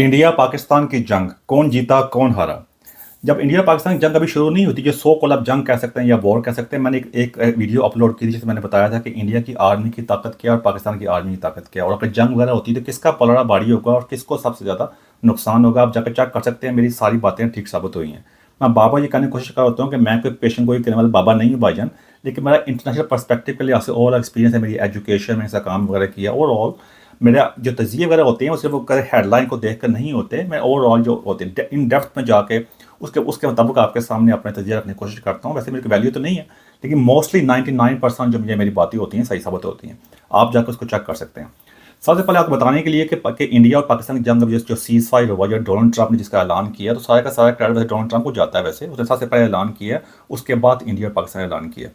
India Pakistan की जंग कौन जीता कौन हारा। जब इंडिया पाकिस्तान की जंग अभी शुरू नहीं होती, जो सो कॉल आप जंग कह सकते हैं या वॉर कह सकते हैं, मैंने एक वीडियो अपलोड की थी जिसमें मैंने बताया था कि इंडिया की आर्मी की ताकत क्या है और पाकिस्तान की आर्मी की ताकत क्या है, और अगर जंग वगैरह होती है तो किसका पलड़ा भारी होगा और किसको सबसे ज़्यादा नुकसान होगा। आप जाकर चेक कर सकते हैं, मेरी सारी बातें ठीक साबित हुई हैं। मैं बाबा ये कहने की कोशिश कर होता हूँ कि मैं कोई पेशेंट कोई करने वाला बाबा नहीं हूँ भाईजान, लेकिन मेरा इंटरनेशनल पर्सपेक्टिव के लिहाज से ओवरऑल एक्सपीरियंस है, मेरी एजुकेशन में ऐसा काम वगैरह किया। ओवरऑल मेरा जो तजिए वगैरह होते हैं वो सिर्फ वो हेडलाइन को देख कर नहीं होते, मैं ओवरऑल जो होते हैं इन डेप्थ में जाके उसके उसके मुताबिक आपके सामने अपने तजिया रखने की कोशिश करता हूँ। वैसे मेरी वैल्यू तो नहीं है, लेकिन मोस्टली 99% जो मुझे मेरी बातें होती हैं सही साबित होती हैं। आप जाकर उसको चेक कर सकते हैं। सबसे पहले आपको बताने के लिए कि इंडिया और पाकिस्तान की जंग जो सीज फायर हुआ, जो डोनाल्ड ट्रंप ने जिसका ऐलान किया, तो सारा का सारा क्रेडिट वैसे डोनाल्ड ट्रंप को जाता है। वैसे उसने सबसे पहले ऐलान किया, उसके बाद इंडिया और पाकिस्तान ने ऐलान किया।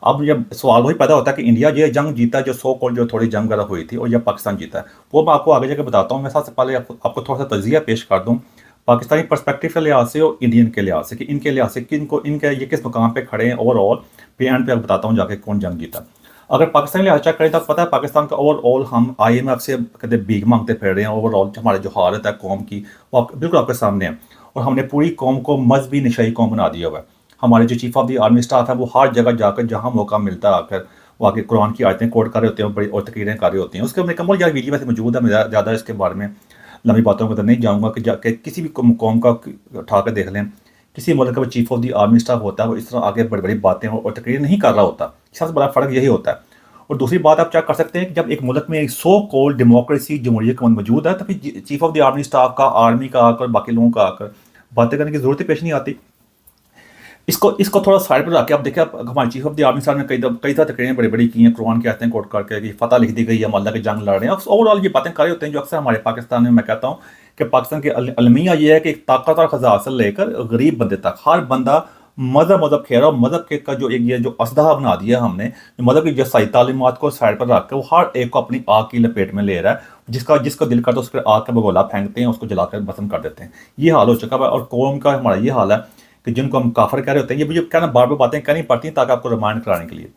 अब जब सवाल वही पैदा होता है कि इंडिया ये जंग जीता, जो सो कॉल्ड जो थोड़ी जंग वगैरह हुई थी, और या पाकिस्तान जीता है, वो मैं आपको आगे जाकर बताता हूँ। मैं सबसे पहले आपको थोड़ा सा तजिया पेश कर दूँ पाकिस्तानी पर्सपेक्टिव के लिहाज से और इंडियन के लिहाज से, कि इनके लिहाज से किनको इनके ये किस मुकाम पे खड़े हैं ओवरऑल। पे एंड पे आपको बताता हूँ जाके कौन जंग जीता। अगर पाकिस्तानी लिहाज चेक करें तो पता है पाकिस्तान का ओवरऑल हम IMF से कहते भीख मांगते फिर रहे हैं। ओवरऑल हमारी जो हालत है कौम की वो बिल्कुल आपके सामने है, और हमने पूरी कौम को मजहबी नशाई कौम बना दिया हुआ है। हमारे जो chief of the army staff है वो हर जगह जाकर जहाँ मौका मिलता है आकर वो आके कुरान की आयतें कोट कर रहे होते हैं, बड़ी और तकरीरें कर रहे होते हैं। उसके मुकम्मल यार वीडियो वैसे मौजूद है, मैं ज़्यादा इसके बारे में लंबी बातों को तो नहीं जाऊँगा कि जाके किसी भी कौम का उठा कर देख लें। किसी मुल्क का chief of the army staff होता है वो इस तरह आगे बड़ी बड़ी बातें और तकरीरें नहीं कर रहा होता। सबसे बड़ा फ़र्क यही होता है। और दूसरी बात आप चेक कर सकते हैं कि जब एक मुल्क में एक सो कॉल्ड डेमोक्रेसी जमहूरियत मौजूद है तो फिर chief of the army staff का, आर्मी का आकर, बाकी लोगों का आकर बातें करने की जरूरत पेश नहीं आती। इसको इसको थोड़ा साइड पर रख के आप देखिए, आप हमारे चीफ ऑफ द आर्मी साहब ने कई तरह तकरीरें बड़ी बड़ी की हैं, कुरान के आयतें हैं कोट करके कि फतह लिख दी गई है, हम अल्लाह की जंग लड़ रहे हैं। ओवरऑल ये बातें कर रहे होते हैं जो अक्सर हमारे पाकिस्तान में, मैं कहता हूँ कि पाकिस्तान के अलमिया ये है कि एक ताकतवर खजाना से लेकर गरीब बंदे तक हर बंदा मजहब खेल रहा है। मजहब के का जो एक ये जो असदहा बना दिया हमने, मजहब की जो सही तालीमात को साइड पर रख कर वो हर एक को अपनी आग की लपेट में ले रहा है। जिसको दिल करता है उस पर आग का बगोला फेंकते हैं, उसको जलाकर भस्म कर देते हैं। ये हाल हो चुका है। और कौम का हमारा ये हाल है कि जिनको हम काफिर कह रहे होते हैं, ये मुझे कहना बार बार बातें कहनी पड़ती हैं ताकि आपको रिमाइंड कराने के लिए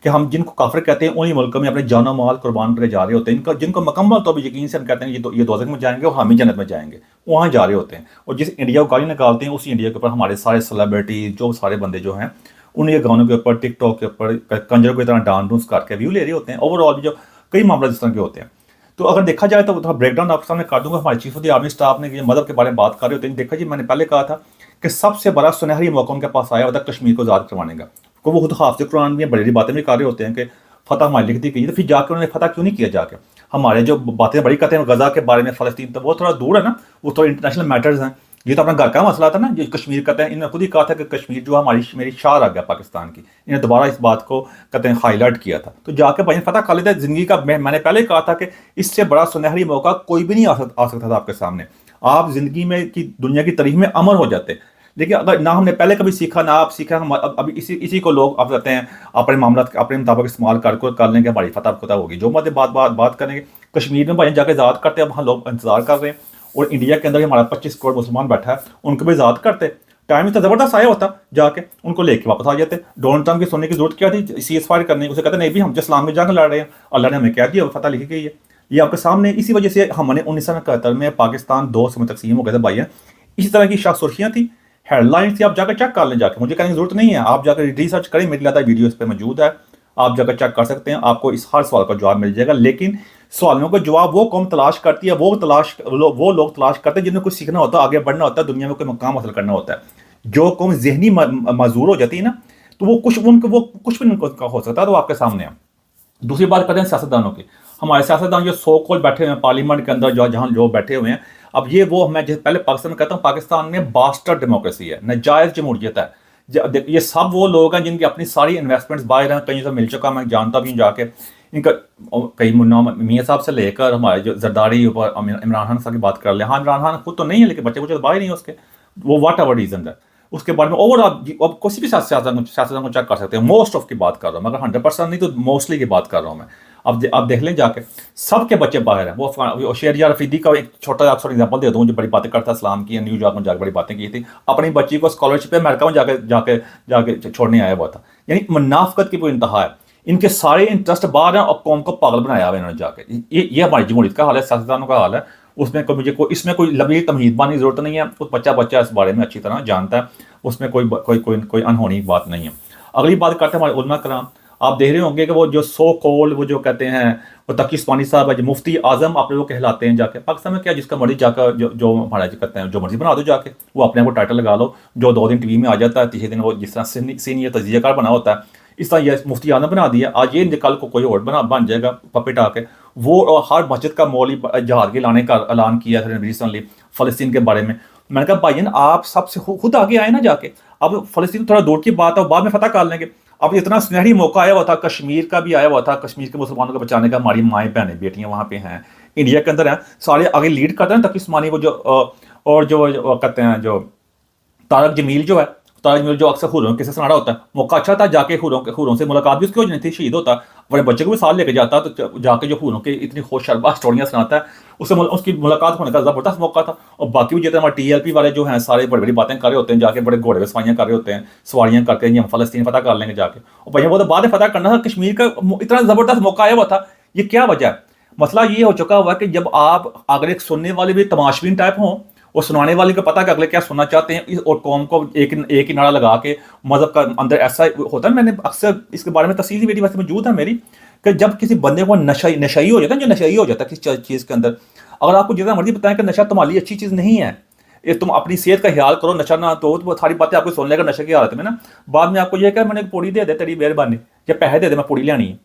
कि हम जिनको काफिर कहते हैं उन्हीं मुल्कों में अपने जानो माल कुर्बान करके जा रहे होते हैं। जिनको मुकम्मल तौर पर यकीन से हम कहते हैं ये दोज़ख में जाएंगे और हम ही जन्नत में जाएंगे, वहाँ जा रहे होते हैं। और जिस इंडिया को गाली निकालते हैं उसी इंडिया के ऊपर हमारे सारे सेलिब्रिटी जो सारे बंदे जो हैं उन ये गानों के ऊपर, टिकटॉक के ऊपर कंजरों की तरह डांस डूंस करके व्यू ले रहे होते हैं। ओवरऑल जो कई मामला इस तरह के होते हैं। तो अगर देखा जाए तो थोड़ा ब्रेकडाउन आपके सामने कर दूंगा। हमारे chief of the army staff ने मदद के बारे में बात कर रहे होते हैं। देखा जी, मैंने पहले कहा था कि सबसे बड़ा सुनहरी मौका उनके पास आया होता है कश्मीर को आज़ाद करवाने का। को वो खुद हाफिज़ कुरान में बड़ी बड़ी बातें भी कर रहे होते हैं कि फतह हमारी लिख दी गई, तो फिर जाकर उन्होंने फतह क्यों नहीं किया जाके। हमारे जो बातें बड़ी करते हैं गजा के बारे में, फ़लस्तीन, तो वो थोड़ा दूर है ना, वो थोड़ा इंटरनेशनल मैटर्स हैं। ये तो अपना घर का मसला था ना, जो कश्मीर कहते हैं। इन्होंने खुद ही कहा था कि कश्मीर जो हमारी मेरी शार आ गया पाकिस्तान की। इन्हें दोबारा इस बात को कहते हैं हाईलाइट किया था। तो जाके भाई फतह कर लेते ज़िंदगी का। मैंने पहले कहा था कि इससे बड़ा सुनहरी मौका कोई भी नहीं आ सकता था आपके सामने। आप ज़िंदगी में की दुनिया की तारीख में अमर हो जाते। लेकिन अगर ना हमने पहले कभी सीखा ना आप सीखा, हम अभी इसी को लोग आप कहते हैं अपने मामला अपने मुताबिक इस्तेमाल कर लेंगे, हमारी फतह होगी। जो मत बात करेंगे कश्मीर में भाई जाके आज़ाद करते, अब वहाँ लोग इंतजार कर रहे हैं। और इंडिया के अंदर हमारा 25 करोड़ मुसलमान बैठा है, उनको भी आज़ाद करते। टाइम तो ज़बरदस्त आया होता, जाके उनको लेके वापस आ जाते। डोनाल्ड ट्रंप की सुनने की जरूरत क्या थी सीज फायर करने की। उसे कहते नहीं भी हम इस्लाम की जंग लड़ रहे हैं, अल्लाह ने हमें कह दिया, फतह लिखी गई है। ये आपके सामने। इसी वजह से हमने 1971 में पाकिस्तान 2 समय तकसीम हो गए थे भाई। इसी तरह की शाह-सुर्खियाँ थी, हेडलाइंस थी। आप जाकर चेक कर लें, जाकर मुझे कहने की जरूरत नहीं है। आप जाकर रिसर्च करें, मेरी ज़्यादा वीडियो इस पर मौजूद है, आप जाकर चेक कर सकते हैं। आपको इस हर सवाल का जवाब मिल जाएगा। लेकिन सवालों का जवाब वो कौम तलाश करती है, वो लोग तलाश करते हैं जिन्हें कुछ सीखना होता है, आगे बढ़ना होता है, दुनिया में कोई मकाम हासिल करना होता है। जो कौम जहनी माजूर हो जाती है ना, तो वो कुछ भी उनका हो सकता है। तो आपके सामने है। दूसरी बात करते हैं सियासतदानों की। हमारे सियासतदान जो सो कॉल्ड बैठे हुए हैं पार्लियामेंट के अंदर, जो जहाँ लोग बैठे हुए हैं, अब ये वो मैं जैसे पहले पाकिस्तान में कहता हूँ, पाकिस्तान में बास्टर्ड डेमोक्रेसी है, नाजायज़ जमहूरियत है। ये सब वो लोग हैं जिनकी अपनी सारी इन्वेस्टमेंट्स बाहर हैं, कहीं से मिल चुका, मैं जानता भी हूँ जाके। इनका कई मुन्ना मियाँ साहब से लेकर हमारे जो जरदारी ऊपर इमरान खान साहब की बात कर ले। हाँ, इमरान खान खुद तो नहीं है, लेकिन बच्चे तो बाहर नहीं है उसके, वो वाट एवर रीजन है। उसके बारे में ओवरऑल अब किसी भी सियासतदान को चेक कर सकते हैं। मोस्ट ऑफ की बात कर रहा हूँ, मगर 100% नहीं तो मोस्टली की बात कर रहा हूँ मैं। अब देख लें जाके, सबके बच्चे बाहर हैं। वो शेरिया रफीदी का एक छोटा अक्सर एग्जाम्पल दे दूँ, जो बड़ी बातें करता है इस्लाम की, न्यूयॉर्क में जाकर बड़ी बातें की थी, अपनी बच्ची को स्कॉलरशिप अमेरिका में जाके छोड़ने आया हुआ था। यानी मुनाफिकत की कोई इंतहा है। इनके सारे इंटरेस्ट बाहर हैं और कौम को पागल बनाया हुआ इन्होंने जाके। ये हमारी जमहूरियत का हाल है, सियासतदानों का हाल है। उसमें कोई मुझे कोई इसमें कोई लंबी तमहीद बानी की ज़रूरत नहीं है, उस बच्चा इस बारे में अच्छी तरह जानता है, उसमें कोई अनहोनी बात नहीं है। अगली बात करते हैं हमारे उलमा कराम। आप देख रहे होंगे कि वो जो सो कॉल्ड वो जो कहते हैं वो तकी उस्मानी साहब है, जो मुफ्ती आज़म अपने वो कहलाते हैं, जाके पाकिस्तान में क्या जिसका मर्जी जाकर जो हमारा जो कहते हैं जो मर्जी बना दो, जाके वो अपने को टाइटल लगा लो, जो 2 दिन टीवी में आ जाता है, तीसरे दिन वो जिस तरह सीनियर तजियाकार बना होता है, इस तरह ये मुफ्ती आज़म बना दिया। आज ये कल को कोई और बन जाएगा पपेट आके। वो और हर मस्जिद का मौलवी जहाद के लाने का ऐलान किया था रिसेंटली फ़लस्तीन के बारे में। मैंने कहा भाईजान आप सबसे खुद आगे आए ना जाके, अब फ़लस्तीन थोड़ा दूर की बात है, बाद में फ़तह कर लेंगे। अब इतना सुनहरी मौका आया हुआ था, कश्मीर का भी आया हुआ था, कश्मीर के मुसलमानों को बचाने का, हमारी माएँ बहनें बेटियाँ वहाँ पे हैं, इंडिया के अंदर हैं, सारे आगे लीड करते हैं तकी उस्मानी वो जो और जो कहते हैं जो तारक जमील जो है, तारक जमील जो अक्सर हुर्रों के से सुनाड़ा होता है, मौका अच्छा था जाके हुर्रों से मुलाकात भी उसकी हो जानी थी, शहीद होता, अपने बच्चे को भी साथ लेके जाता, तो जाके जो हुर्रों के इतनी होशरबा स्टोरियाँ सुनाता है, उसकी मुलाकात होने का ज़बरदस्त मौका था। और बाकी भी जितने हमारे TLP वाले जो हैं सारे बड़ी बड़ी बातें कर रहे होते हैं, जाके बड़े घोड़े में सवारियाँ कर रहे होते हैं, सवारियाँ करके हम फ़लस्तीन फतह कर लेंगे जाके। और भैया वो तो बाद में फतह करना था, कश्मीर का इतना ज़बरदस्त मौका आया हुआ था, ये क्या वजह है? मसला ये हो चुका हुआ कि जब आप अगर एक सुनने वाले भी तमाशबीन टाइप हों और सुनाने वाले को पता कि अगले क्या सुनना चाहते हैं, और कौम को एक ही नारा लगा के मजहब का अंदर ऐसा होता है। मैंने अक्सर इसके बारे में तफसीली वीडियो वैसे मौजूद है मेरी, कि जब किसी बंदे को नशाई हो जाता है, जो नशाई हो जाता है किसी चीज़ के अंदर, अगर आपको जितना मर्जी बताएं कि नशा तुम्हारी लिए अच्छी चीज़ नहीं है, ये तुम अपनी सेहत का ख्याल करो, नशा ना तो वो सारी बातें आपको सुन लेगा नशे की हालत में ना, बाद में आपको यह कहा मैंने पूड़ी दे दे तेरी मेहरबानी, या पैसे दे दे मैं पूड़ी लेनी है।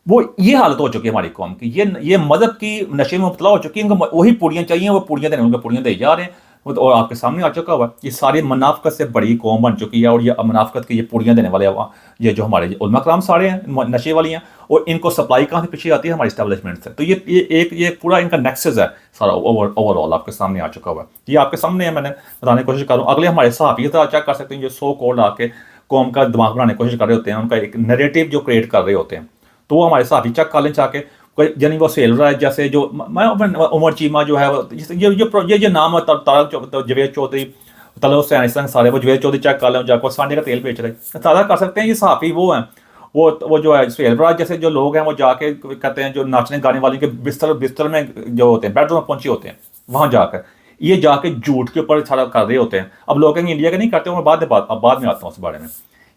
वो ये हालत हो चुकी है हमारी कौम की, ये मजहब की नशे में मुब्तला हो चुकी है, इनको वही पूड़ियाँ चाहिए, वो पूड़ियाँ देने उनको पूड़ियाँ दे जा रहे हैं। और आपके सामने आ चुका हुआ है, ये सारी मुनाफकत से बड़ी कौम बन चुकी है, और ये मुनाफकत की ये पूड़ियाँ देने वाले ये जो हमारे उलमा कराम सारे हैं नशे वाली हैं, और इनको सप्लाई कहाँ से पीछे आती है, हमारी इस्टेब्लिशमेंट से। तो ये पूरा इनका नेक्सस है सारा ओवरऑल आपके सामने आ चुका हुआ है। ये आपके सामने है, मैंने बताने की कोशिश कर रहा हूँ। अगले हमारे सहाफ़ी की तरह चेक कर सकते हैं, जो सो कॉल्ड आके कौम का दिमाग बनाने की कोशिश कर रहे होते हैं, उनका एक नैरेटिव जो क्रिएट कर रहे होते हैं, तो वो हमारे सहाफ़ी चेक कर लें चाके कोई, यानी वो सेल रहा है, जैसे जो मैं उमर चीमा जो है, ये नाम है तारक जवेद चौधरी, तलब हुसैन, सारे वो जवेद चौधरी चेक कर लें, जाकर सांडे का तेल बेच रहे हैं, ताज़ा कर सकते हैं। ये सहाफ़ी वो हैं, वो जो है सुहेल राज जैसे जो लोग हैं, वो जाके कहते हैं जो नाचने गाने वाले के बिस्तर में जो होते हैं, बेडरूम में पहुंचे होते हैं, वहाँ जाकर ये जाके झूठ के ऊपर सारा कर रहे होते हैं। अब लोग कहेंगे इंडिया के नहीं करते, मैं बाद में आता हूँ उस बारे में।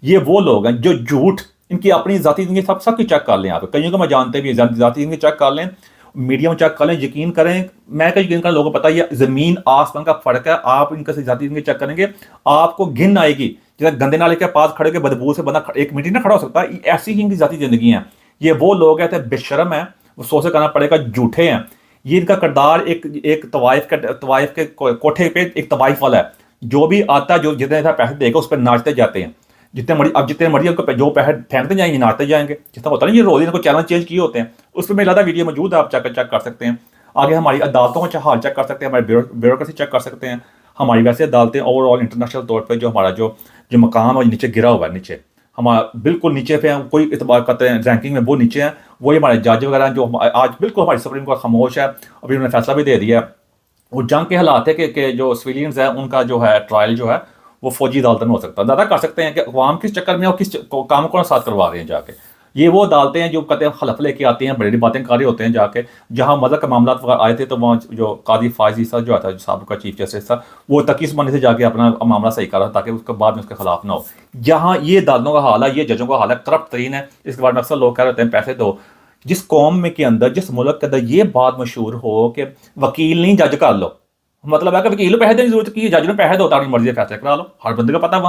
ये वो लोग हैं जो झूठ, इनकी अपनी जाती जिंदगी सबकी चेक कर लें, आप कईयों को मैं जानते भी, जाती जिंदगी चेक कर लें, मीडिया में चेक कर लें, यकीन करें, मैं क्या यकीन करें, लोगों को पता है ज़मीन आसमान का फ़र्क है। आप इनका जाती जिंदगी चेक करेंगे, आपको घिन आएगी, जैसे गंदे नाले के पास खड़े के बदबू से बंदा 1 मिनट ना खड़ा हो सकता, ऐसी ही इनकी जाती जिंदगी है। ये वो लोग हैं बेशरम है, वो सोच से करना पड़ेगा, झूठे हैं। ये इनका किरदार एक तवाइफ के कोठे पे एक तवाइफ वाला है, जो भी आता है, जो जितने पैसे देगा उस पर नाचते जाते हैं, जितने मर्जी उनको जो पैसे फेंकते जाएंगे नाचते जाएंगे, जितना होता है ना, ये रोज इनको चैनल चेंज किए होते हैं, उस पर मेरा वीडियो मौजूद है, आप चेक कर सकते हैं। आगे हमारी अदालतों का हाल चेक कर सकते हैं, हमारी ब्यूरोक्रेसी चेक कर सकते हैं, हमारी वैसे अदालतें ओवरऑल इंटरनेशनल तौर पर जो हमारा जो मकाम है नीचे गिरा हुआ है, नीचे हमारा बिल्कुल नीचे पे हम कोई इतबार करते हैं रैंकिंग में, वो नीचे हैं। वही हमारे जज वगैरह जो आज बिल्कुल हमारी सुप्रीम कोर्ट खामोश है, अभी उन्होंने फैसला भी दे दिया है। वो जंग के हालात है कि जो सिविलियंस है उनका जो है ट्रायल जो है वो फौजी अदालत में हो सकता है। ज़्यादा कर सकते हैं कि अवाम किस चक्कर में और किस काम को साथ करवा रहे हैं जाके। ये वो अदालतें हैं जो कहते हैं हलफ लेके आती हैं, बड़ी बड़ी बातें कर रहे होते हैं जाके। जहाँ मज़हब के मामला आए थे तो वहाँ जो काजी फायजी साहब जो आता है, साहब का चीफ जस्टिस था, वो तकीस मनी से जाके अपना मामला सही कर रहा ताकि उसके बाद में उसके खिलाफ ना हो। जहाँ ये अदालतों का हाल है, ये जजों का हाल है, करप्ट तरीन है। इसके बारे में अक्सर लोग कह रहे हैं पैसे दो। जिस कौम में के अंदर, जिस मुल्क के अंदर ये बात मशहूर हो कि वकील नहीं जज कर लो, मतलब है कि वकील पैसे देने की जरूरत की, जज ने पैसे दो, अपनी मर्जी फैसले करा लो, हर बंदे का पता है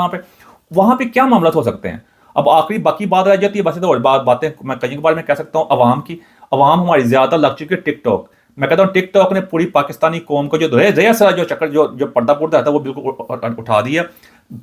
वहाँ पे क्या मामला हो सकते हैं। अब आखिरी बाकी बात रह जाती है, वैसे तो और बातें मैं कई के बारे में कह सकता हूँ। अवाम की, अवाम हमारी ज़्यादा लग चुकी है टिकटॉक। मैं कहता हूँ टिकटॉक ने पूरी पाकिस्तानी कौम को जो रेया सरा जो चक्कर जो पर्दा पुर्दा था वो बिल्कुल उठा दिया,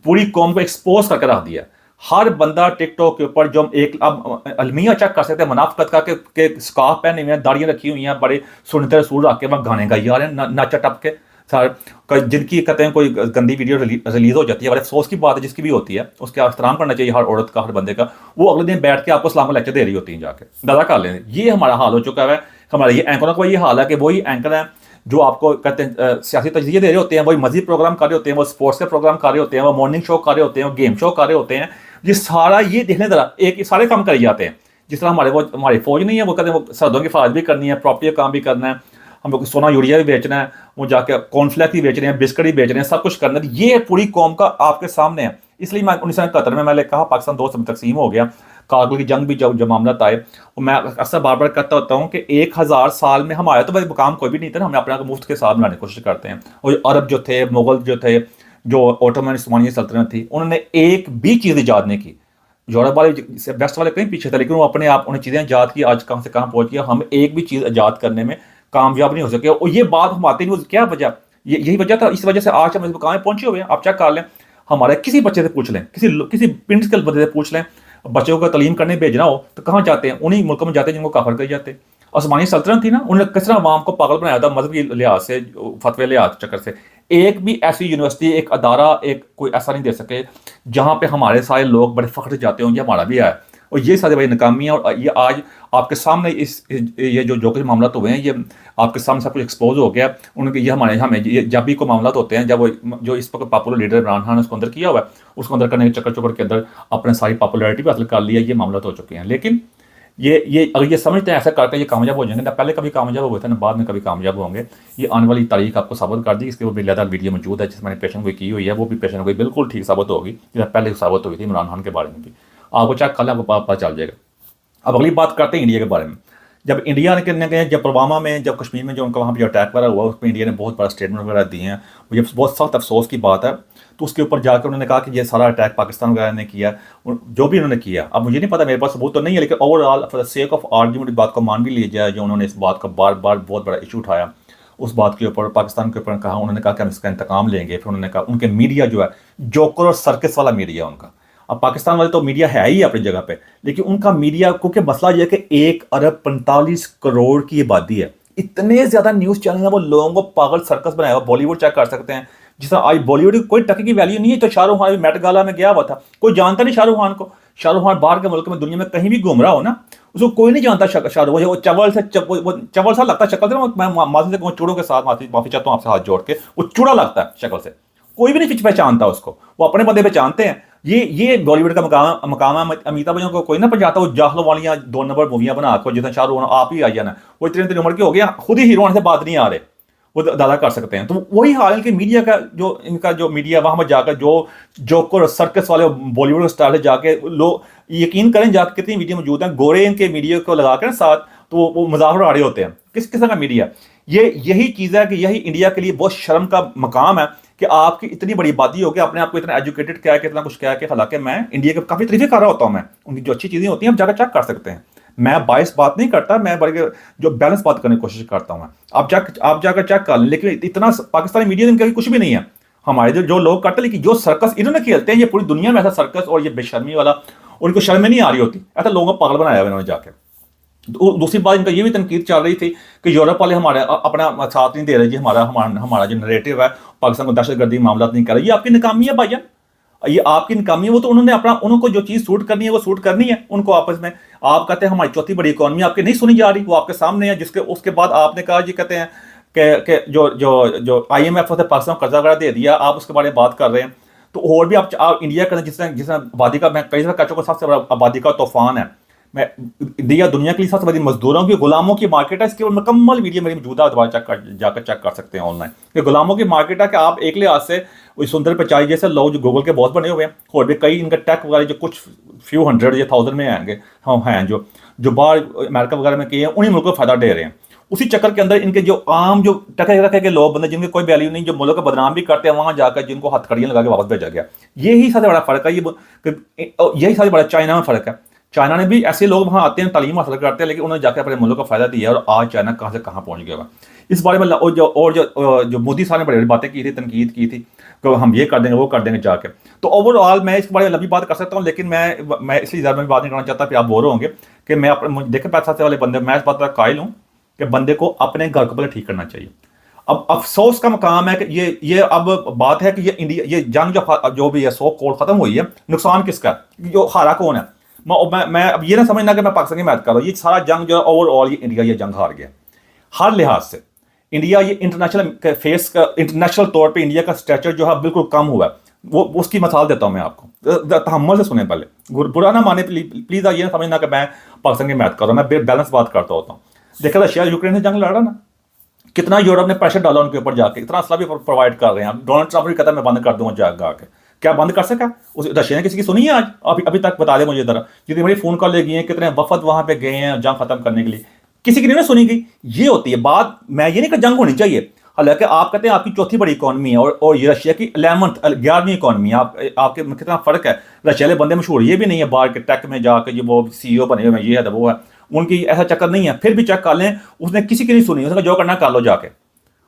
पूरी कौम को एक्सपोज करके रख दिया। हर बंदा टिकटॉक के ऊपर जो एक अब अलमिया चेक कर सकते हैं मुनाफकत का के स्कार्फ पहने हुए हैं, दाढ़ियाँ रखी हुई हैं, बड़े सुनते रसूल रख के वहाँ गाने गाई जा रहे हैं नाचा टप के सारे। जिनकी कहते हैं कोई गंदी वीडियो रिलीज हो जाती है, बड़े अफसोस की बात है, जिसकी भी होती है उसका एहतराम करना चाहिए हर औरत का, हर बंदे का। वो अगले दिन बैठ के आपको इस्लाम का लेक्चर दे रही होती हैं जाके, दादा कर लें। ये हमारा हाल हो चुका है। हमारे ये एंकरों का ये हाल है कि वही एंकर हैं जो आपको कहते हैं सियासी तजज़िये दे रहे होते हैं, वही मज़ीद प्रोग्राम कर रहे होते हैं, वो स्पोर्ट्स के प्रोग्राम कर रहे होते हैं, वो मॉर्निंग शो कर रहे होते हैं, वो गेम शो कर रहे होते हैं। ये सारा ये देखने जरा एक सारे काम करे जाते हैं। जिस तरह हमारी फौज नहीं है, वो कहते हैं वो सरहदों की हिफाजत भी करनी है, प्रॉपर्टी का काम भी करना है, हम लोग सोना यूरिया भी बेचना है, वो जाके कॉर्नफ्लेक्स भी बेच रहे हैं, बिस्किट भी बेच रहे हैं, सब कुछ करना है। ये पूरी कौम का आपके सामने है। इसलिए मैं 1971 में मैंने कहा पाकिस्तान दो समय तकसीम हो गया। कारगिल की जंग भी जब मामला आए, और मैं अक्सर बार बार कहता होता हूँ कि 1000 साल में हमारा तो भाई मुकाम कोई भी नहीं था, हमें अपने आप को मुफ्त के साथ बनाने की कोशिश करते हैं। और अरब जो थे, मुगल जो थे, जो ओटोमन उस्मानिया सल्तनत थी, उन्होंने एक भी चीज़ ईजाद नहीं की। यूरोप वाले वेस्ट वाले कहीं पीछे थे, लेकिन वो अपने आप उन्हें चीज़ें ईजाद की, आज कहाँ से कहाँ पहुंच गया। हम एक भी चीज़ ईजाद करने में कामयाब नहीं हो सके। और ये बात हम आते नहीं, क्या वजह, यही वजह था। इस वजह से आज हम इस मुकाम में पहुंचे हुए हैं। आप चेक कर लें, हमारे किसी बच्चे से पूछ लें, किसी पिंड के बंदे से पूछ लें, बच्चों को तालीम करने भेजना हो तो कहाँ जाते हैं? उन्हीं मुल्कों में जाते हैं जिनको काफर कर जाते हैं। उस्मानी सल्तनत थी ना, उन्होंने किस तरह अवाम को पागल बनाया था मजहबी लिहाज से, फतवे लिहाज चक्कर से। एक भी ऐसी यूनिवर्सिटी, एक अदारा, एक कोई ऐसा नहीं दे सके जहाँ पे हमारे सारे लोग बड़े फख्र से जाते हों ये हमारा भी है। और ये सारी बड़ी नाकामी है। और ये आज आपके सामने ये जो कुछ मामला हुए हैं, ये आपके सामने सब कुछ एक्सपोज हो गया। उनके ये हमें ये जब भी कोई मामला होते हैं, जब वो जो इस वक्त पॉपुलर लीडर इमरान खान ने उसको अंदर किया हुआ है, उसको अंदर करने के चक्कर के अंदर अपने सारी पॉपुलैरिटी भी हासिल कर लिया, ये मामला हो चुके हैं। लेकिन ये अगर ये समझते हैं ऐसा करके ये कामयाब हो जाएंगे, ना पहले कभी कामयाब हुए थे ना बाद में कभी कामयाब होंगे। ये आने वाली तारीख आपको साबित कर दी। इसके वो बेलदा वीडियो मौजूद है जिसमें मैंने पेशन गोई की हुई है, वो भी पेशन गोई बिल्कुल ठीक साबित होगी, जैसे पहले साबित हुई थी इमरान खान के बारे में भी। आपको चेक कर लें, आपको पता चल जाएगा। अब अगली बात करते हैं इंडिया के बारे में। जब इंडिया ने जब पुलवामा में, जब कश्मीर में जो उनका वहाँ पर अटैक वगैरह हुआ, उसमें इंडिया ने बहुत बड़ा स्टेटमेंट वगैरह दिए हैं। ये बहुत सख्त अफसोस की बात है। तो उसके ऊपर जाकर उन्होंने कहा कि ये सारा अटैक पाकिस्तान वगैरह ने किया, जो भी उन्होंने किया। अब मुझे नहीं पता, मेरे पास सबूत तो नहीं है, लेकिन overall for the sake of argument बात को मान भी लिया जाए, जो उन्होंने इस बात का बार बार बहुत बड़ा इशू उठाया, उस बात के ऊपर पाकिस्तान के ऊपर कहा, उन्होंने कहा कि हम इसका इंतकाम लेंगे। फिर उन्होंने कहा उनके मीडिया जो है जोकर और सर्कस वाला मीडिया उनका। अब पाकिस्तान वाले तो मीडिया है ही अपनी जगह पे, लेकिन उनका मीडिया, क्योंकि मसला यह है कि 1 अरब 45 करोड़ की आबादी है, इतने ज्यादा न्यूज चैनल है, वो लोगों को पागल सर्कस बनाया हुआ। बॉलीवुड चेक कर सकते हैं, जिस तरह आज बॉलीवुड की कोई टक्कर की वैल्यू नहीं है। तो शाहरुख खान मेट गाला में गया हुआ था, कोई जानता नहीं शाहरुख खान को। शाहरुख खान बाहर के मुल्क में, दुनिया में कहीं भी घूम रहा हो ना, उसको कोई नहीं जानता। शाहरुख वो चवल सा लगता है शक्ल से ना। मैं माफी से चूड़ों के साथ माफी चाहता हूँ आपसे हाथ जोड़ के, वो चूड़ा लगता है शक्ल से, कोई भी नहीं पहचानता उसको, वो अपने बंदे पहचानते हैं। ये बॉलीवुड का मकाम है। अमिताभ बच्चन को कोई ना पहचानता, वो जाहलो वालियां 2 नंबर मूवियां बना को, जितना शाहरुख खान आप ही आ जाना, वो इतनी इतनी उम्र के हो गया, खुद ही हीरो होने से बात नहीं आ रहे, वो दादा कर सकते हैं। तो वही हाल है कि मीडिया का जो इनका जो मीडिया वहां पर जाकर जो जोकर सर्कस वाले बॉलीवुड स्टार से जाके लोग, यकीन करें जाकर कितनी वीडियो मौजूद हैं, गोरे इनके मीडिया को लगा कर साथ, तो वो मजाक उड़ा रहे होते हैं। किस किस्म का मीडिया? यही चीज़ है कि यही इंडिया के लिए बहुत शर्म का मकाम है कि आपकी इतनी बड़ी आबादी हो गया, अपने आप को इतना एजुकेटेड क्या है, कितना कुछ क्या है। हालांकि मैं इंडिया के काफ़ी तारीफें कर रहा होता हूँ, मैं उनकी जो अच्छी चीज़ें होती हैं आप जाकर चेक कर सकते हैं। मैं बायस बात नहीं करता, मैं बल्कि जो बैलेंस बात करने की कोशिश करता हूँ। मैं आप जाकर चेक कर लें। लेकिन इतना पाकिस्तानी मीडिया इनका कुछ भी नहीं है। हमारे जो लोग करते हैं, लेकिन जो सर्कस इन्होंने खेलते हैं, ये पूरी दुनिया में ऐसा सर्कस और ये बेशर्मी वाला, उनको शर्म नहीं आ रही होती, ऐसा लोगों को पागल बनाया हुआ इन्होंने जाकर। दूसरी बात इनका ये भी तनकीद चल रही थी कि यूरोप वाले हमारे अपना साथ नहीं दे रहे जी, हमारा जो नरेटिव है पाकिस्तान को दहशतगर्दी मामला नहीं कर रहे। ये आपकी नाकामी है भाईजान, ये आपकी नाकामी है। वो तो उन्होंने अपना, उनको जो चीज़ सूट करनी है वो सूट करनी है उनको आपस में। आप कहते हैं हमारी चौथी बड़ी इकॉनमी आपकी नहीं सुनी जा रही, वो आपके सामने है। जिसके उसके बाद आपने कहा जी, कहते हैं कि जो IMF से पाकिस्तान को कर्जा वगैरह दे दिया, आप उसके बारे में बात कर रहे हैं। तो और भी आप इंडिया का जिसने आबादी का, मैं कई दफा कह चुका, सबसे बड़ा आबादी का तूफान है। मैं इंडिया दुनिया के लिए सबसे बड़ी मजदूरों की, गुलामों की मार्केट है। इसके मुकम्मल वीडियो मेरी मौजूदा है, दोबारा जाकर चेक कर सकते हैं ऑनलाइन, कि गुलामों की मार्केट है। कि आप एक लिहाज से वही सुंदर पिचाई जैसे लोग जो गूगल के बहुत बने हुए हैं, और भी कई इनका टेक वगैरह जो कुछ फ्यू हंड्रेड या थाउजेंड में आएंगे, हम हैं जो बाहर अमेरिका वगैरह में किए हैं, उन्हीं मुल्कों को फायदा दे रहे हैं। उसी चक्कर के अंदर इनके जो आम जो टके के लोग बंदे, जिनके कोई वैल्यू नहीं, जो मुल्क को बदनाम भी करते हैं, वहां जाकर जिनको हथकड़ियां लगा के वापस भेजा गया। यही सबसे बड़ा फर्क है। यही सबसे बड़ा चाइना में फर्क है। चाइना ने भी ऐसे लोग वहां आते हैं, तालीम हासिल करते हैं, लेकिन उन्होंने जाकर अपने मुल्क को फायदा दिया, और आज चाइना कहां से कहां पहुंच गया। इस बारे में जो मोदी साहब ने बड़ी बड़ी बातें की थी, तनकीद की थी कि हम ये कर देंगे वो कर देंगे जाके। तो ओवरऑल मैं इसके बारे में लंबी बात कर सकता हूँ, लेकिन मैं इसलिए ज़्यादा बात नहीं करना चाहता कि आप बोर होंगे। कि मैं अपने देखे पैसे वाले बंदे, मैं इस बात पर कायल हूँ कि बंदे को अपने घर को पहले ठीक करना चाहिए। अब अफसोस का मकाम है कि ये अब बात है कि ये इंडिया, ये जंग जो भी है 100 करोड़ खत्म हुई है, नुकसान किसका, जो हारा कौन है? मैं अब ये ना समझना कि मैं पाकिस्तान की मैच कर रहा हूँ। ये सारा जंग जो है ओवरऑल, ये इंडिया ये जंग हार गया हर लिहाज से। इंडिया ये इंटरनेशनल तौर पे इंडिया का स्टेचर जो है बिल्कुल कम हुआ है। वो उसकी मिसाल देता हूँ मैं आपको, तहम्मुल से सुने पहले, बुरा ना माने प्लीज। ये ना समझना कि मैं पाकिस्तान की मैच कर रहा हूँ, मैं बैलेंस बात करता होता हूँ। देखा रशिया यूक्रेन से जंग लड़ रहा ना, कितना यूरोप ने प्रेशर डाला उनके ऊपर जाके, इतना असला भी प्रोवाइड कर रहे हैं। डोनाल्ड ट्रंप भी कहता है मैं बंद कर दूंगा जाग आके, क्या बंद कर सका? उस रशिया ने किसी की सुनी है आज? अभी अभी तक बता दे मुझे जरा, जितनी बड़ी फोन कॉल गई हैं, कितने वफद वहां पे गए हैं जंग खत्म करने के लिए, किसी की नहीं ना सुनी गई। ये होती है बात। मैं ये नहीं कि जंग होनी चाहिए, हालांकि आप कहते हैं आपकी चौथी बड़ी इकॉनमी है और ये रशिया की 11वीं इकॉनमी है। आपके में कितना फर्क है। रशिया वाले बंदे मशहूर ये भी नहीं है बाहर के टेक में जाकर ये वो CEO बने हुए हैं, ये है वो है, उनकी ऐसा चक्कर नहीं है। फिर भी चेक कर लें, उसने किसी की नहीं सुनी, उसने जो करना कर लो जाके,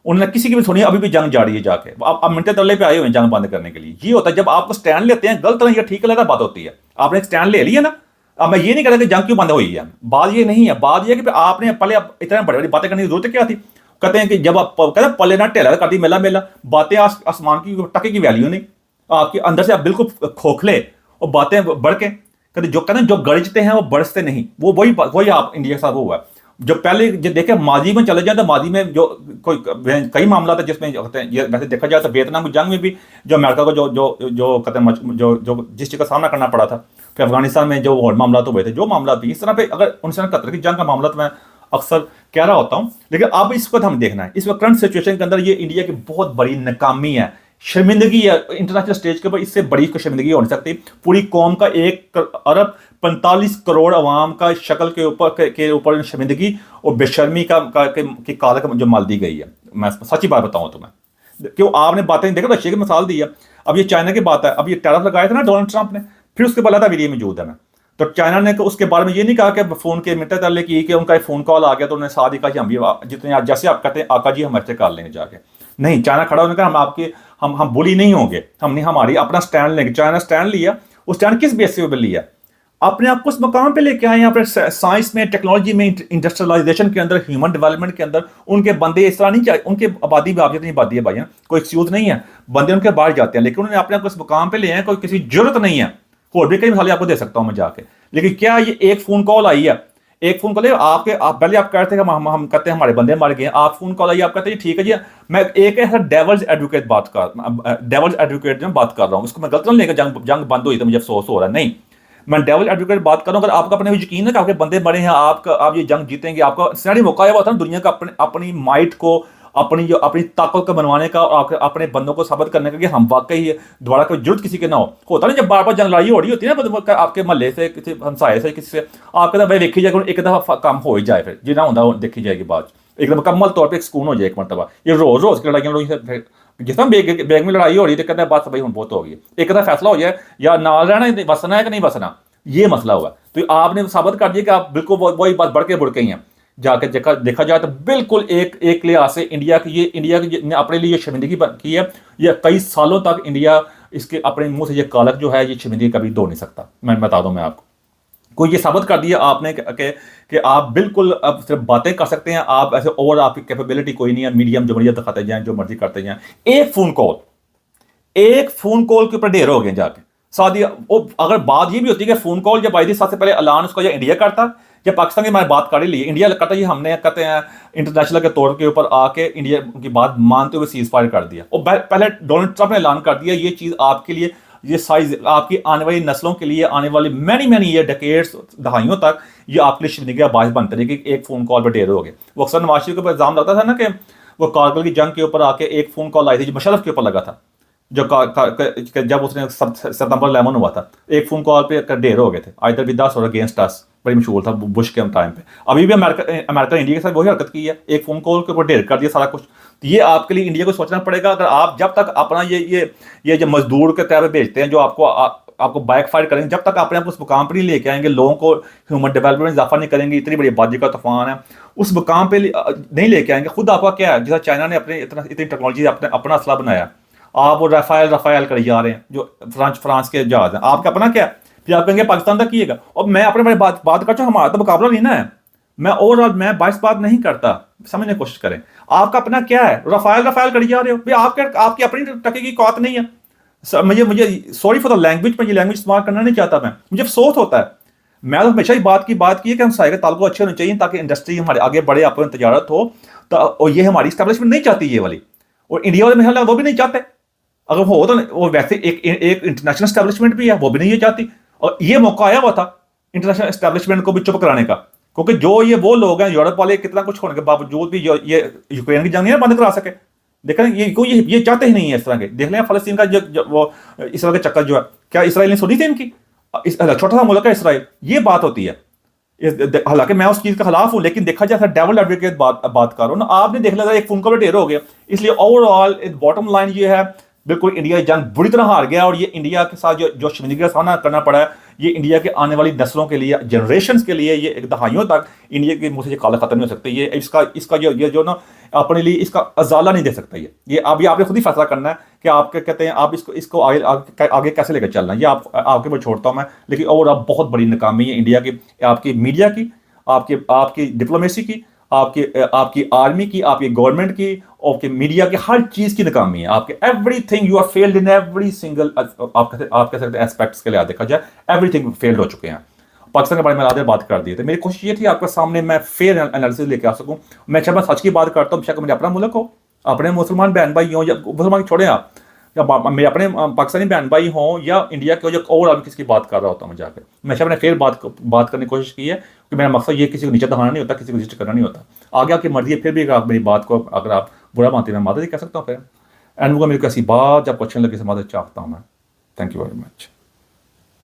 उन्होंने किसी की भी सुनी। अभी भी जंग जारी है जाके, आप मिनटे तले पे आए हुए हैं जंग बंद करने के लिए। ये होता है जब आपको स्टैंड लेते हैं, गलत नहीं, ठीक अलग बात होती है। आपने एक स्टैंड ले लिया ना, अब मैं ये नहीं कह रहा कि जंग क्यों बंद हुई है, बात ये नहीं है। बात ये कि आपने पहले इतने बड़ी बड़ी बातें करने की जरूरत क्या थी। कहते हैं कि जब आप कहते हैं पल्ले ना टेला कर दी मेला मेला, बातें आसमान की टके की वैल्यू नहीं, आपके अंदर से आप बिल्कुल खोखले और बातें बढ़ के कहते हैं जो गरजते हैं वो बरसते नहीं। वो वही आप इंडिया के साथ हुआ है। जो पहले जो देखे माजी में चले जाए तो माजी में जो कोई कई मामला था जिसमें कहते हैं, ये वैसे देखा जाए तो वियतनाम की जंग में भी जो अमेरिका को जो कहते हैं जो जिस चीज़ का सामना करना पड़ा था, फिर अफगानिस्तान में जो और मामला तो हुए थे, जो मामला भी इस तरह पे, अगर 1971 की जंग का मामला तो मैं अक्सर कह रहा होता हूँ, लेकिन अब इस वक्त हम देखना है, इस वक्त करंट सिचुएशन के अंदर ये इंडिया की बहुत बड़ी नाकामी है, शर्मिंदगी है इंटरनेशनल स्टेज के ऊपर। इससे बड़ी कोई शर्मिंदगी हो नहीं सकती। पूरी कौम का 1 अरब 45 करोड़ अवाम का शक्ल के ऊपर शर्मिंदगी और बेशर्मी की कालक जो माल दी गई है। मैं सच्ची बात बताऊं तो मैं क्यों आपने बातें देखो, रशिया की मिसाल दी है, अब ये चाइना की बात है। अब ये टैरिफ लगाया था ना डोनाल्ड ट्रंप ने, फिर उसके बाद वीडियो मौजूद है। मैं तो चाइना ने उसके बारे में ये नहीं कहा कि फोन के मिनट तले की कि उनका एक फोन कॉल आ गया तो उन्होंने साथ ही कहा कि हम भी जितने जैसे आप कहते हैं आका जी हम ऐसे कर लेंगे जाके। नहीं, चाइना खड़ा होने का हम आपके हम बुली नहीं होंगे, हमने हमारी अपना स्टैंड लेंगे। चाइना स्टैंड लिया, वो स्टैंड किस बेसिस पे लिया? अपने आप को उस मकाम पे लेके आए, अपने साइंस में, टेक्नोलॉजी में, इंडस्ट्रियलाइजेशन के अंदर, ह्यूमन डेवलपमेंट के अंदर। उनके बंदे इस तरह नहीं चाहिए, उनके आबादी भी आप जितनी आबादी है भाई, कोई एक्सक्यूज नहीं है, बंदे उनके बाहर जाते हैं, लेकिन उन्होंने अपने आप को इस मकाम पे ले आए, कोई किसी जरूरत नहीं है। और भी कई मिसालें आपको दे सकता हूं मैं जाके, लेकिन क्या ये एक फोन कॉल आई है, एक फोन कॉल है आपके, आप पहले आप कहते हैं हम कहते हैं हमारे बंदे मर गए, आप फोन कॉल आई, आप कहते हैं ठीक है जी, मैं एक ऐसा डेवल्स एडवोकेट बात कर रहा हूँ, इसको मैं गलत नहीं लेकर जंग बंद हुई तो मुझे अफसोस हो रहा है, नहीं, मैं डेवल एडवोकेट बात कर रहा हूँ। अगर आपका अपने यकीन है कि आपके बंदे मरे हैं, आप ये जंग जीतेंगे, आपका सैनी मौका है वो था दुनिया का अपनी माइट को, अपनी ताकत को बनवाने का और अपने बंदों को साबित करने का कि हम वाकई दोबारा कोई जरूरत किसी के ना हो। होता ना जब बार बार जंग लड़ाई हो रही होती है ना आपके मोहल्ले से, किसी हमसाए से, किसी से, आप कहते भाई देखी जाएगा, एक दफा काम हो ही जाए, फिर जिना होता देखी जाएगी बात, एकदम मुकम्मल तौर पर एक सुकून हो जाए एक मरतबा। ये रोज रोज की लड़ाइयाँ, जिस तरह बैग में लड़ाई हो रही है तो कहते हैं बात भाई हम बहुत हो गई, एक दफा फैसला हो जाए या ना रहना, बसना है कि नहीं बसना, ये मसला हुआ। तो आपने साबित कर दिया कि आप बिल्कुल वही बात बढ़ के ही हैं। जाके देखा जाए तो बिल्कुल एक लिहाज से इंडिया की ने अपने लिए शर्मिंदगी की है। ये कई सालों तक इंडिया इसके अपने मुंह से ये कालक जो है, ये शर्मिंदगी कभी धो नहीं सकता। मैं बता दूं मैं आपको, कोई ये साबित कर दिया आपने कि आप बिल्कुल अब सिर्फ बातें कर सकते हैं, आप ऐसे और आपकी कैपेबिलिटी कोई नहीं है, मीडियम जमहूरियत दिखाते जाएं, जो मर्जी करते जाएं। एक फोन कॉल के ऊपर ढेर हो गए जाके सादी। अगर बात ये भी होती है कि फोन कॉल जब आई थी, सबसे पहले ऐलान उसका या इंडिया करता या पाकिस्तान की, मैं बात कर ही ली, इंडिया करता ये हमने कहते हैं इंटरनेशनल के तौर के ऊपर आके इंडिया की बात मानते हुए सीज फायर कर दिया। और पहले डोनाल्ड ट्रंप ने ऐलान कर दिया ये चीज आपके लिए, ये साइज आपकी आने वाली नस्लों के लिए, आने वाली मैनी ईयर डेकेड्स, दहाइयों तक ये आपके लिए शर्मिंदगी का बायस बनते रहे कि एक फोन कॉल पर ढेर हो गए। वो अक्सर नवाज शरीफ के ऊपर इल्जाम लगता था ना कि वो कारगिल की जंग के ऊपर आके एक फोन कॉल आई थी जो मुशर्रफ के ऊपर लगा था, जो जब उसने सितंबर 11 हुआ था, एक फोन कॉल पे ढेर हो गए थे, आइदर विद अस और अगेंस्ट अस, बड़ी मशहूर था बुश के टाइम पे। अभी भी अमेरिका इंडिया के साथ वही हरकत की है, एक फोन कॉल के ऊपर ढेर कर दिया सारा कुछ। तो ये आपके लिए इंडिया को सोचना पड़ेगा। अगर आप जब तक अपना ये जो मजदूर के तौर पर भेजते हैं जो आपको बैक फायर करेंगे, जब तक अपने आप उस मुकाम पर नहीं लेके आएंगे, लोगों को ह्यूमन डेवलपमेंट में इजाफा नहीं करेंगे, इतनी बड़ी आबादी का तूफान है, उस मुकाम पे नहीं लेके आएंगे, खुद आपका क्या है, जैसा चाइना ने अपने इतनी टेक्नोलॉजी अपना असला बनाया, आप वो रफायल करे जा रहे हैं जो फ्रांस के जहाज हैं, आपका अपना क्या है, फिर आप कहेंगे पाकिस्तान तक किएगा। और मैं अपने बारे बात करता हूँ, हमारा तो मुकाबला नहीं ना है, मैं ओवरऑल मैं बाइस बात नहीं करता, समझने की कोशिश करें, आपका अपना क्या है, रफायल करी जा रहे हो भाई, आपकी अपनी टके की औकात नहीं है। मुझे सॉरी फॉर द लैंग्वेज, मैं ये लैंग्वेज इस्तेमाल करना नहीं चाहता, मैं मुझे अफसोस होता है। मैं तो हमेशा ही बात की है कि हम सारे ताल्लुक अच्छे होने चाहिए ताकि इंडस्ट्री हमारे आगे बढ़े, अपनी तजारत हो, तो और ये हमारी स्टैब्लिशमेंट नहीं चाहती ये वाली, और इंडिया वाले मेरे वो भी नहीं चाहते। अगर वो हो तो वो वैसे एक इंटरनेशनल स्टैब्लिशमेंट भी है, वो भी नहीं ये चाहती, और ये मौका आया हुआ था इंटरनेशनल स्टैब्लिशमेंट को भी चुप कराने का क्योंकि जो ये वो लोग हैं यूरोप वाले, कितना कुछ होने के बावजूद भी ये यूक्रेन की जंग नहीं ना बंद करा सके। देख रहे हैं ये कोई ये चाहते ही नहीं है इस तरह के। देख लें फलस्तीन का वो इसराइल का चक्कर जो है, क्या इसराइल ने सुनी थी इनकी? छोटा सा मुल्क है इसराइल, ये बात होती है। हालांकि मैं उस चीज के खिलाफ हूं, लेकिन देखा जाए डेवल एडवोकेट बात कर रहा हूं ना। आपने देख लिया एक फोन का ढेर हो गया। इसलिए ओवरऑल बॉटम लाइन ये है, बिल्कुल इंडिया जंग बुरी तरह हार गया, और ये इंडिया के साथ जो शर्मिंदगी का सामना करना पड़ा है, ये इंडिया के आने वाली नस्लों के लिए, जनरेशन के लिए, ये एक दहाइयों तक इंडिया के मुंह से ये काला खत्म नहीं हो सकते। ये इसका जो ना अपने लिए इसका अजाला नहीं दे सकता। ये अभी आपने खुद ही फैसला करना है कि आप क्या कहते हैं, आप इसको आगे कैसे लेकर चलना है। ये आपके ऊपर छोड़ता हूं मैं। लेकिन ओवरऑल बहुत बड़ी नाकामी है इंडिया की, आपकी मीडिया की, आपकी डिप्लोमेसी की, आपकी आर्मी की, आपकी गवर्नमेंट की, आपके मीडिया की, हर चीज की नाकामी है आपके। Everything you are failed in every single, आप कह सकते हैं एस्पेक्ट्स के लिए देखा जाए, एवरीथिंग फेल्ड हो चुके हैं। पाकिस्तान के बारे में आधे बात कर दिए थे। मेरी कोशिश ये थी आपके सामने मैं फेयर एनालिसिस लेके आ सकूं। मैं चाहे मैं सच की बात करता हूँ, बेशक मेरे अपना मुल्क हो, अपने मुसलमान बहन भाई हों, या मुसलमान छोड़े आप, या मेरे अपने पाकिस्तानी बहन भाई हों, या इंडिया के जो ओवरऑल किसकी बात कर रहा होता हूँ मैं जाकर, मैं मैंने फिर बात करने की कोशिश की है कि मेरा मकसद ये किसी को नीचे दबाना नहीं होता, किसी को रजिस्टर करना नहीं होता। आगे आपकी मर्जी है, फिर भी आप मेरी बात को अगर आप बुरा मानते हैं, मैं मादर कह सकता हूँ फिर। एंड वो मेरे को ऐसी बात जब क्वेश्चन लगे से मादर चाहता हूँ मैं। Thank you very much.